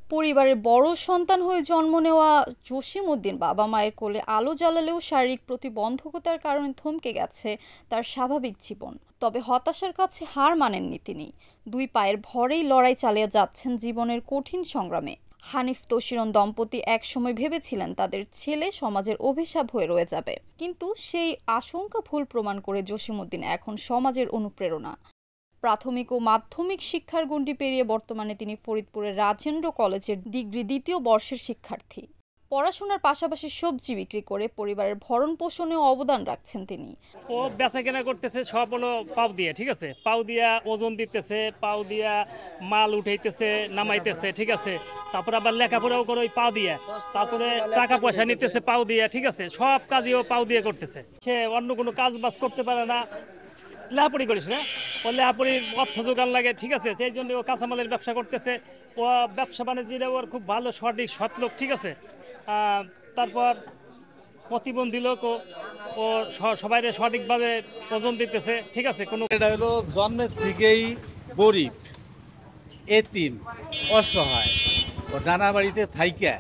পরিবারের বড় সন্তান হয়ে জন্ম নেওয়া জসিমউদ্দিন বাবা মায়ের কোলে আলো জ্বালালেও শারীরিক প্রতিবন্ধকতার কারণে থমকে গেছে তার স্বাভাবিক জীবন। তবে হতাশার কাছে হার মানেননি তিনি। দুই পায়ের ভরেই লড়াই চালিয়ে যাচ্ছেন জীবনের কঠিন সংগ্রামে। হানিফ তশিরন দম্পতি একসময় ভেবেছিলেন তাদের ছেলে সমাজের অভিশাপ হয়ে রয়ে যাবে, কিন্তু সেই আশঙ্কা ভুল প্রমাণ করে জসিমউদ্দিন এখন সমাজের অনুপ্রেরণা। প্রাথমিক ও মাধ্যমিক শিক্ষার গণ্ডি পেরিয়ে বর্তমানে তিনি ফরিদপুরের রাজেন্দ্র কলেজের ডিগ্রি দ্বিতীয় বর্ষের শিক্ষার্থী। পড়াশোনার পাশাপাশি সবজি বিক্রি করে পরিবারের ভরণ পোষণেও অবদান রাখছেন তিনি। ও বেচা কেনা করতেছে সব হলো পাও দিয়ে, ঠিক আছে, পাও দিয়া ওজন দিতেছে, পাও দিয়া মাল উঠাইতেছে নামাইতেছে, ঠিক আছে, তারপর আবার লেখাপড়াও করে ওই পাও দিয়ে, তারপরে টাকা পয়সা নিতেছে পাও দিয়ে, ঠিক আছে, সব কাজই ও পাও দিয়ে করতেছে। সে অন্য কোনো কাজ বাজ করতে পারে না। লেহাপড়ি করিস না, ও লেহাপড়ির অর্থ যোগান লাগে, ঠিক আছে, সেই জন্য ও কাঁচামালের ব্যবসা করতেছে। ও ব্যবসা বাণিজ্যের ওর খুব ভালো সঠিক সৎ লোক, ঠিক আছে। তারপর প্রতিবন্ধী লোক ও সবাই সঠিকভাবে ওজন দিতেছে, ঠিক আছে। কোনো এটা হলো জন্মের থেকেই গরিব, এতিম, অসহায়। ও নানা বাড়িতে থাইকা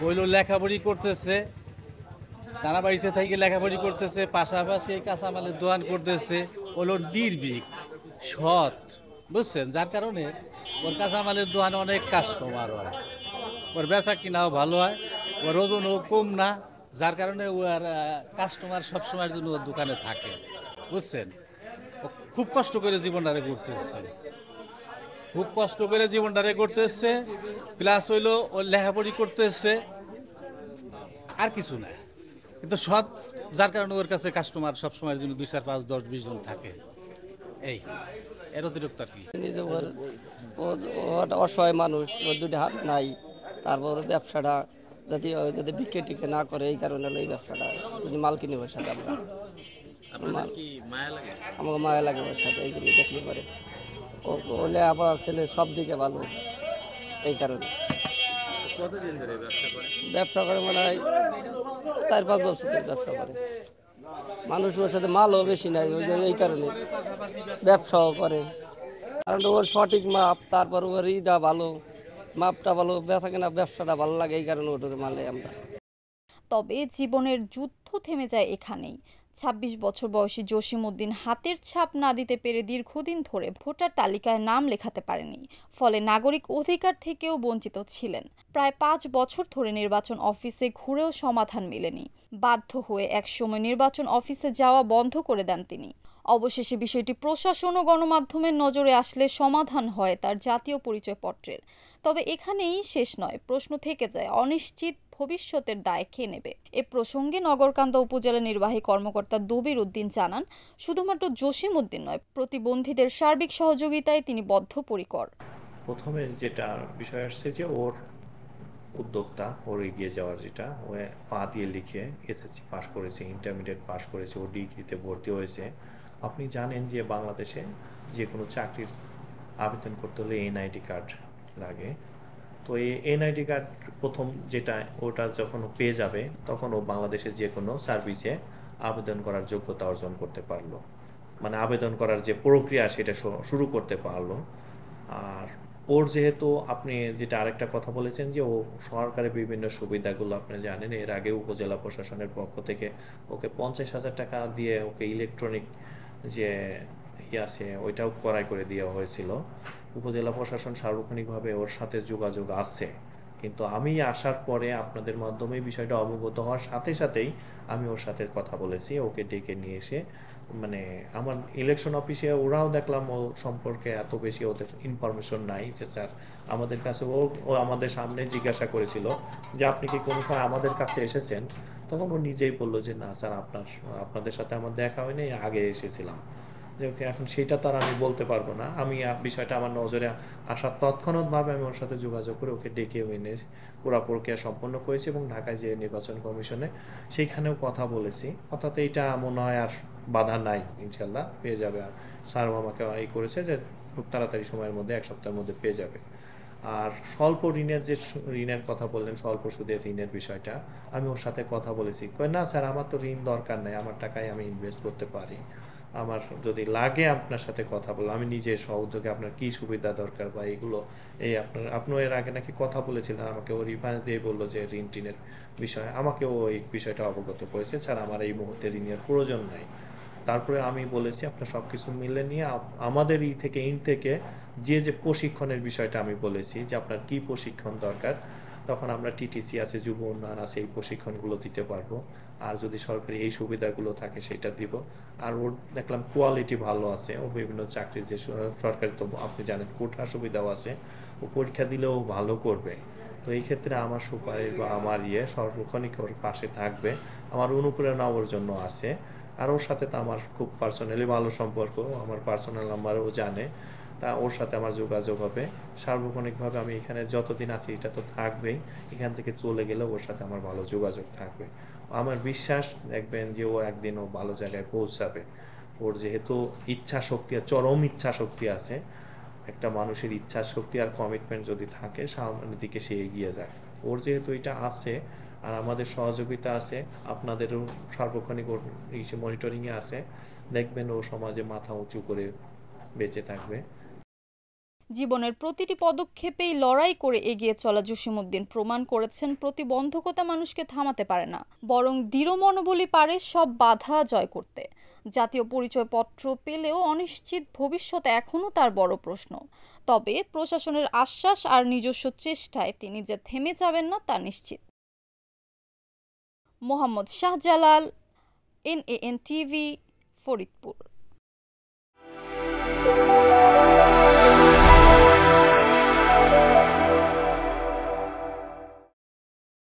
হইলো লেখাপড়ি করতেছে, নানা বাড়িতে থাইকে লেখাপড়ি করতেছে, পাশাপাশি এই কাঁচামালের দোকান করতেছে। হলো নির্ভীক, সৎ, বুঝছেন, যার কারণে ওর কাঁচামালের দোকানে অনেক কাস্টমার হয়, ওর বেচা কিনাও ভালো হয়, ওর ওজনও কম না, যার কারণে ও আর কাস্টমার সবসময়ের জন্য ওর দোকানে থাকে, বুঝছেন। ও খুব কষ্ট করে জীবনটারে করতেছে, খুব কষ্ট করে জীবনটারে করতেছে, প্লাস হইলো ও লেখাপড়ি করতেছে, আর কিছু না, কিন্তু সৎ, যার কারণে ওর কাছে কাস্টমার সবসময়ের জন্য 2, 4, 5, 10, 20 জন থাকে। এই এর অতিরিক্ত আর কি। নিজে অসহায় মানুষ, ওর দুটো হাত নাই, তারপর ব্যবসাটা যদি বিক্রি টিকে না করে, এই কারণে এই ব্যবসাটা যদি মাল কিনে ওর সাথে আমাকে মায়া লাগে ওর সাথে, এই জন্য দেখলে পারে ও হলে আবার ছেলে সব দিকে ভালো, এই কারণে। ব্যবসা করে মানে 4-5 বছর ব্যবসা করে। মানুষ ওর সাথে মালও বেশি নাই, ওই যে এই কারণে ব্যবসাও করে, কারণ ওর সঠিক মাপ, তারপর ওর ইটা ভালো, মাপটা ভালো, বেচা কেনা ব্যবসাটা ভালো লাগে, এই কারণে ওটা মালে আমরা। তবে জীবনের যুদ্ধ থেমে যায় এখানেই। ২৬ বছর বয়সী জসিমউদ্দিন হাতের ছাপ না দিতে পেরে দীর্ঘদিন ধরে ভোটার তালিকায় নাম লেখাতে পারেনি, ফলে নাগরিক অধিকার থেকেও বঞ্চিত ছিলেন। প্রায় 5 বছর ধরে নির্বাচন অফিসে ঘুরেও সমাধান মেলেনি। বাধ্য হয়ে একসময় নির্বাচন অফিসে যাওয়া বন্ধ করে দেন তিনি। অবশেষে বিষয়টি প্রশাসন ও গণমাধ্যমের নজরে আসলে সমাধান হয় তার জাতীয় পরিচয়পত্রের। তবে এখানেই শেষ নয়, প্রশ্ন থেকে যায় অনিশ্চিত ভবিষ্যতের দায় কে নেবে। এ প্রসঙ্গে নগরকান্দা উপজেলা নির্বাহী কর্মকর্তা দবির উদ্দিন জানান, শুধুমাত্র জসিমউদ্দিন নয়, প্রতিবন্ধীদের সার্বিক সহযোগিতায় তিনি বদ্ধপরিকর। প্রথমে যেটা বিষয় আসছে যে ওর উদ্যোক্তা, ওর এগিয়ে যাওয়ার, যেটা ও পা দিয়ে লিখে এসএসসি পাস করেছে, ইন্টারমিডিয়েট পাস করেছে, ও ডিগ্রিতে ভর্তি হয়েছে। আপনি জানেন যে বাংলাদেশে যে কোনো চাকরির আবেদন করতে হলে এনআইডি কার্ড লাগে। তো এই এনআইডি কার্ড প্রথম যেটা, ওটা যখন পেয়ে যাবে তখন ও বাংলাদেশের যে কোনো সার্ভিসে আবেদন করার যোগ্যতা অর্জন করতে পারলো, মানে আবেদন করার যে প্রক্রিয়া সেটা শুরু করতে পারলো। আর ওর যেহেতু আপনি যেটা আরেকটা কথা বলেছেন যে ও সরকারের বিভিন্ন সুবিধাগুলো আপনি জানেন, এর আগে উপজেলা প্রশাসনের পক্ষ থেকে ওকে 50,000 টাকা দিয়ে ওকে ইলেকট্রনিক যে আছে ওইটাও ক্রয় করে দেওয়া হয়েছিল। উপজেলা প্রশাসন সার্বক্ষণিকভাবে ওর সাথে যোগাযোগ আছে, কিন্তু আমি আসার পরে আপনাদের মাধ্যমে বিষয়টা অবগত হওয়ার সাথে সাথেই আমি ওর সাথে কথা বলেছি, ওকে ডেকে নিয়ে এসে, মানে আমার ইলেকশন অফিসে ওরাও দেখলাম ও সম্পর্কে এত বেশি ওদের ইনফরমেশন নাই যে স্যার আমাদের কাছে, ও আমাদের সামনে জিজ্ঞাসা করেছিল যে আপনি কি কোনো সময় আমাদের কাছে এসেছেন, তখন ও নিজেই বললো যে না স্যার, আপনাদের সাথে আমার দেখা হয়নি, আগে এসেছিলাম। যে ওকে এখন সেটা তো আর আমি বলতে পারবো না, আমি বিষয়টা আমার নজরে আসার তৎক্ষণাৎভাবে আমি ওর সাথে যোগাযোগ করে ওকে ডেকে এনে পুরো প্রক্রিয়া সম্পন্ন করেছি এবং ঢাকায় যে নির্বাচন কমিশনে সেইখানেও কথা বলেছি। অর্থাৎ এইটা মনে হয় আর বাধা নাই, ইনশাল্লাহ পেয়ে যাবে। আর স্যারও আমাকে এই করেছে যে খুব তাড়াতাড়ি সময়ের মধ্যে, 1 সপ্তাহের মধ্যে পেয়ে যাবে। আর স্বল্প ঋণের যে ঋণের কথা বললেন, স্বল্প সুদের ঋণের বিষয়টা আমি ওর সাথে কথা বলেছি, কই না স্যার আমার তো ঋণ দরকার নেই, আমার টাকায় আমি ইনভেস্ট করতে পারি। আমার যদি লাগে আপনার সাথে কথা বলবো, আমি নিজে সহযোগে আপনার কি সুবিধা দরকার বা এগুলো এই আপনি এর আগে নাকি কথা বলেছিলেন আমাকে, ও রিফারেন্স দিয়ে বললো যে ঋণ টিনের বিষয়ে, আমাকেও ওই বিষয়টা অবগত করেছে, স্যার আমার এই মুহূর্তে ঋণের প্রয়োজন নাই। তারপরে আমি বলেছি আপনার সব কিছু মিলে নিয়ে আমাদের ইন থেকে যে প্রশিক্ষণের বিষয়টা আমি বলেছি যে আপনার কি প্রশিক্ষণ দরকার, তখন আমরা টিটিসি আছে, যুব উন্নয়ন আছে, এই প্রশিক্ষণগুলো দিতে পারবো। আর যদি সরকারি এই সুবিধাগুলো থাকে সেটা দিব। আর ওর দেখলাম কোয়ালিটি ভালো আছে, ও বিভিন্ন চাকরি যে সরকারি তো আপনি জানেন কোটার সুবিধাও আছে, ও পরীক্ষা দিলেও ভালো করবে। তো এই ক্ষেত্রে আমার সুপারিশ বা আমার সর্বক্ষণিক ওর পাশে থাকবে, আমার অনুপ্রেরণা ওর জন্য আছে। আর ওর সাথে তো আমার খুব পার্সোনালি ভালো সম্পর্ক, আমার পার্সোনাল নাম্বারও জানে, তা ওর সাথে আমার যোগাযোগ হবে। সার্বক্ষণিকভাবে আমি এখানে যতদিন আছি এটা তো থাকবেই, এখান থেকে চলে গেলে ওর সাথে আমার ভালো যোগাযোগ থাকবে। আমার বিশ্বাস দেখবেন যে ও একদিন ও ভালো জায়গায় পৌঁছাবে। ওর যেহেতু ইচ্ছা শক্তি, চরম ইচ্ছা শক্তি আছে, একটা মানুষের ইচ্ছা শক্তি আর কমিটমেন্ট যদি থাকে সামনের দিকে সে এগিয়ে যায়। ওর যেহেতু এটা আছে আর আমাদের সহযোগিতা আছে, আপনাদেরও সার্বক্ষণিক ওর মনিটরিংয়ে আছে, দেখবেন ও সমাজে মাথা উঁচু করে বেঁচে থাকবে। জীবনের প্রতিটি পদক্ষেপেই লড়াই করে এগিয়ে চলা জসিমউদ্দিন প্রমাণ করেছেন প্রতিবন্ধকতা মানুষকে থামাতে পারে না, বরং দৃঢ় মনোবলই পারে সব বাধা জয় করতে। জাতীয় পরিচয়পত্র পেলেও অনিশ্চিত ভবিষ্যৎ এখনও তার বড় প্রশ্ন। তবে প্রশাসনের আশ্বাস আর নিজস্ব চেষ্টায় তিনি যে থেমে যাবেন না তা নিশ্চিত। Mohammad Shahjalal, NAN TV, Faridpur.